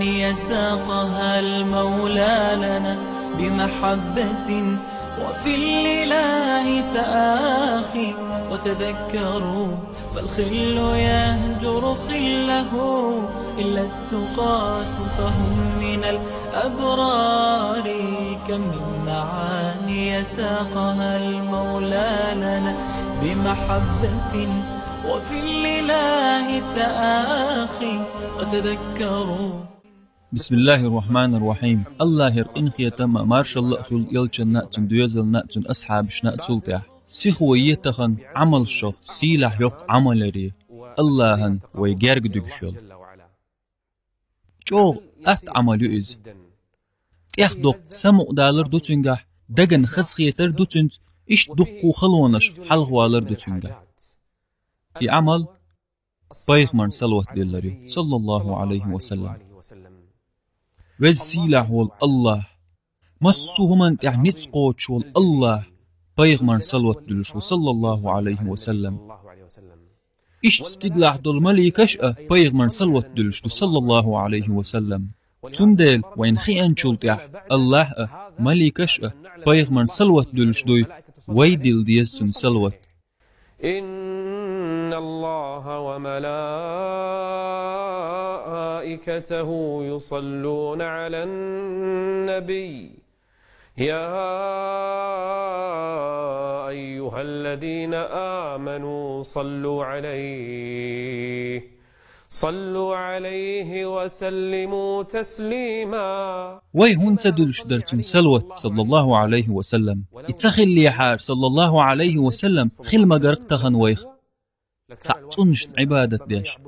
معاني ساقها المولى لنا بمحبة وفي الإله تآخي. وتذكروا فالخل يهجر خله إلا التقاة فهم من الأبرار. كم من معاني ساقها المولى لنا بمحبة وفي الإله تآخي. وتذكروا. بسم الله الرحمن الرحيم. الله يرقين خيتما مارش الله أخل يلچن نأتن دويزل نأتن أصحاب شنأتل تح سيخويتخن عمل شخ سيلح يخ عمل ري اللهن ويجارق دقشل جوغ أت عملو إز تيخدق سمق دالر دوتنگح دقن خسخيتر دوتنت إش دقو خلونش حلغوالر دوتنگح في عمل بايخمن صلوات دلري صلى الله عليه وسلم وزيلح والله مسوهمن يعنيت قوتش والله بايغمر صلوات دلشو صلى الله عليه وسلم إش استدلاح دول مليكش بايغمر صلوات دلشو صلى الله عليه وسلم تندل وين خيان شلتح الله مليكش بايغمر صلوات دلشو ويدل ديسن صلوات. إن الله وملائكته يصلون على النبي يا أيها الذين آمنوا صلوا عليه وسلموا تسليما. وي هون تدلش درتن سلوت صلى الله عليه وسلم اتخل لي حار صلى الله عليه وسلم خل ما قرقتخن ويخ تعطنش عبادة ديش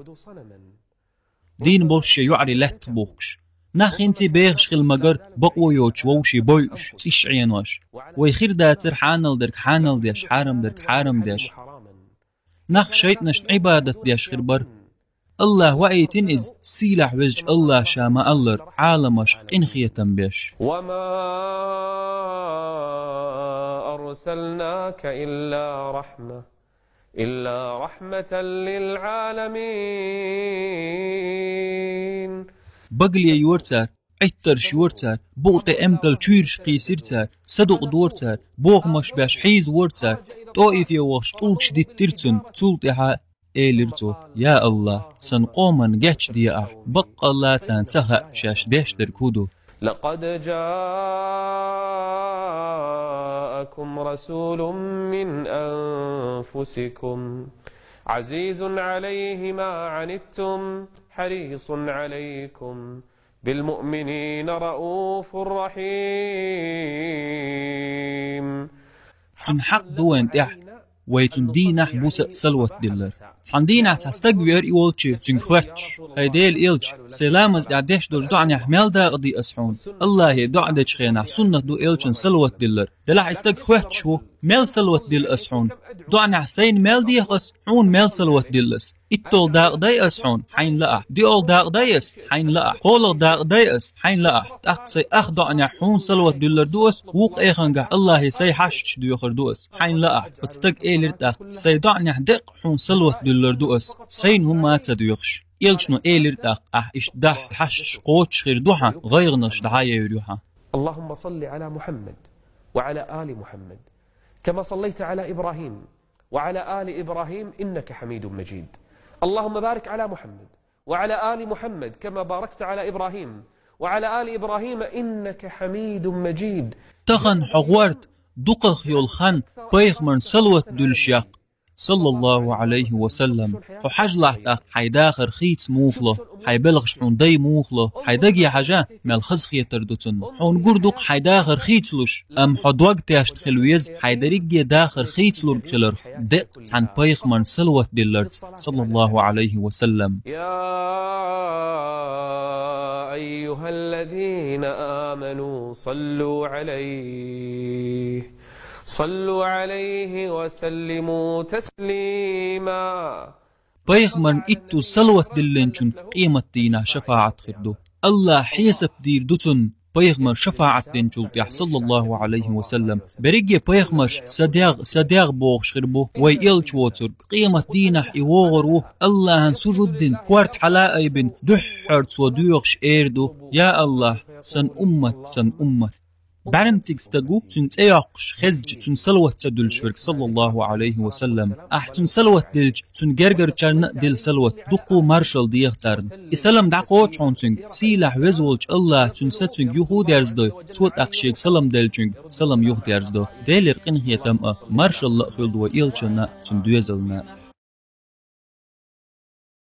دين بوش يعري لحت بوكش ناخ انتي بيغش خل مقر بقوة يوش ووشي بويش تيش عينوش ويخير داتر حانل درك حانل ديش حارم درك حارم ديش ناخ شيطنش عبادة ديش خربر الله وعيتن إز سيلح وزج الله شاما الله عالمش إنخية بيش. وما أرسلناك إلا رحمة للعالمين. بقلي يورتار عتر شورتار بوطي امكل تشيرش قيسيرتار صدق دورتار بوغ مش باش حيز ورتار طائف يوغش طولش دي ترتن تولتها إيلرتو يا الله سنقومن جاتش ديا بق الله تنسخ شاش ديش دركودو. لقد جاءكم رسول من أنفسكم عزيز عليه ما عنتم حريص عليكم بالمؤمنين رؤوف رحيم. تنحق دوين تح ويتن دينا حبوس سلوت دلر تندينا تستقبير إيولتش تنخوتش هيديل إيلتش سلامز دعدش دور دعني حمال دا قضي أسحون الله دعدش خينا سنة دو إيلتشن سلوت دلر دلح استقخوتش هو ميل سلوت دل أسحون دعني حسين ميل ديخس حون ميل سلوت دلس إتول داق داي أسحون حين لأح ديول داق دايس حين لأح قول داق دايس حين لأح أقصي أخ دعني حون سلوت دلر دوس ووق إيخنقع الله سي حشش ديوخر دوس حين لأح وتستق إيلر تاق سي دعني حدق حون سلوت دلر دوس سين هم ما تديوخش إلشنو إيلر تاق إش دح حشش قوتش خير دوحا غيرنش دعاية يريوحا. اللهم صل على محمد وعلى آل محمد كما صليت على إبراهيم وعلى آل إبراهيم إنك حميد مجيد. اللهم بارك على محمد وعلى آل محمد كما باركت على إبراهيم وعلى آل إبراهيم إنك حميد مجيد. تخن حغورت دقخ يولخان بيخ من سلوت دلشيق صلى الله عليه وسلم حج لحتاق حيداخر خيت موخله حيبلغش حون دي موخله حيداقي حاجة مال خزخية تردوتن حون قردوق حيداخر خيتلوش أم حدوق تاشت خلويز حيداريقيا داخر خيتلور خلرخ دق عن بايخ من سلوة دلرت صلى الله عليه وسلم. يا أيها الذين آمنوا صلوا عليه وسلموا تسليما. بايخ من إتو سلوة دلنشن قيمة دينا شفاعة خردو الله حيسب دير دوتن بيغمر شفاعة جلت صلى الله عليه وسلم بريجي بيغمر صديق بوغ شربو ويل شوتر قيمة دينح يوغرو الله سجود دين كوارت حلا ايبن دحرت ودوغش ايردو يا الله سن أمة بعلم تيكستاغو تن تياقش خزج تن سلوت تدل شرك صلى الله عليه وسلم تن سلوت دلج تن جرجر چرن دل سلوت دقو مارشال ديغ تارن اسلام دقو چونتن سيلاح وزولج الله تن ستن يهود يرزدو توت اقشيك سلام دلجنگ سلام يهود يرزدو ديلر قنهيتم مارشال لأخيل دو إلچنا تن دوزلنا